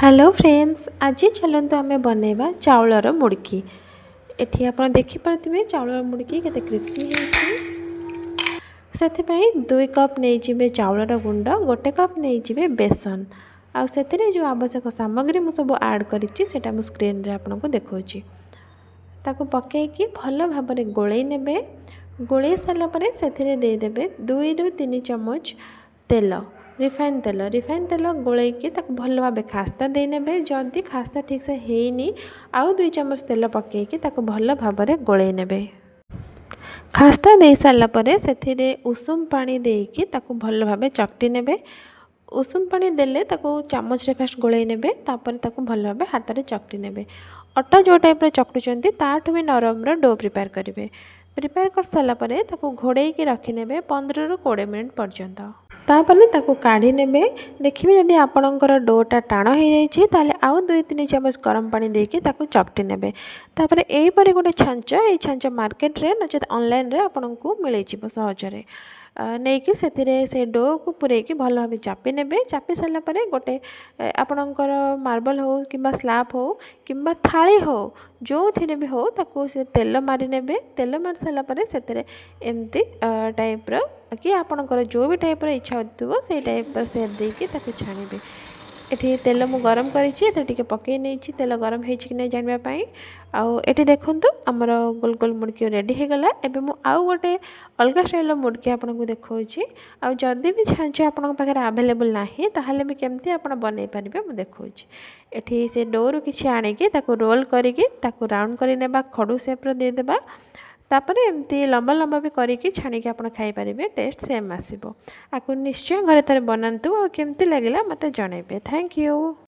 Hello friends, आज चलते आम बनवा चाउलर मुड़की। एठी आप देखिपे चाउलर मुड़की केते क्रिस्पी से 2 कप नहीं चाउलर गुंड, 1 कप नहीं बेसन आउ से जो आवश्यक सामग्री मुझे सब ऐड करी स्क्रीन रे आपको देखौची। ताको पकईकी भल भाव में गोलई ने। गोलई सारापर से देदेवे 2 ରୁ 3 चम्मच तेल, रिफाइन तेल गोलैकी भल भाव खास्ता देने। जदि खास्ता ठीक से हैनी आउ 2 चम्मच तेल पकईकी भल भाव में गोलै ने। खास्ता दे सारापर से उषुम पानी देकी भल भाव चकटी ने। उषुम पानी देले चामच रे फास्ट गोलै ने, भल भाव हाथ में चकटी ने। अटा जो टाइप चकटुंट ताठू भी नरम डो प्रिपेयर करेंगे। प्रिपेयर कर सारापर घोड़े रखिने 15 ରୁ 20 मिनट पर्यंत। तापर ताको काढ़ी नेबे। देखिए जदि आपणकर डोटा टाण हो जाए आउ 2-3 चम्मच गरम पानी देके ताको चकटी नेबे। तापर एहीपरि गोटे छांच, ये छांच मार्केट रे नचेत ऑनलाइन रे आपनको मिल सहजरे नहीं कि से डो को पूरेकी भल भाव चापी नेबे। चापी सारापर गोटे आपणकर मार्बल हो कि स्लैब हो कि थाली हो जो थी भी हो ताको से तेल मारी नेबे। तेल मारी सारापर से एमती टाइप्र कि आपणकर जो भी टाइप्र इच्छा हो से टाइप सेप देकी छाणीबे। एठी तेल मु गरम करी पकई नहीं तेल गरम हो कि नहीं जानापी। आठी देखूँ आमर गोल गोल मुड़की रेडी हो गला। एबे मु आउ गोटे अलग स्टाइल मुड़की आपको देखौची। जदि भी छांच आपन पाखे आवेलेबल नाही ताहले भी केमती आप बनई पारे मुझे देखौची। एठी से डोरू किसी आଣିकी रोल करिकी राउंड कर नेबा, खड़ू सेप्र देदेबा। तापर एमती लंबा लंबा भी करिकी छाणिकी आप खाईपारे। टेस्ट सेम आसो। आपको निश्चय घरे थरे बनातु और केमती लगिला मते जणाइबे। Thank you.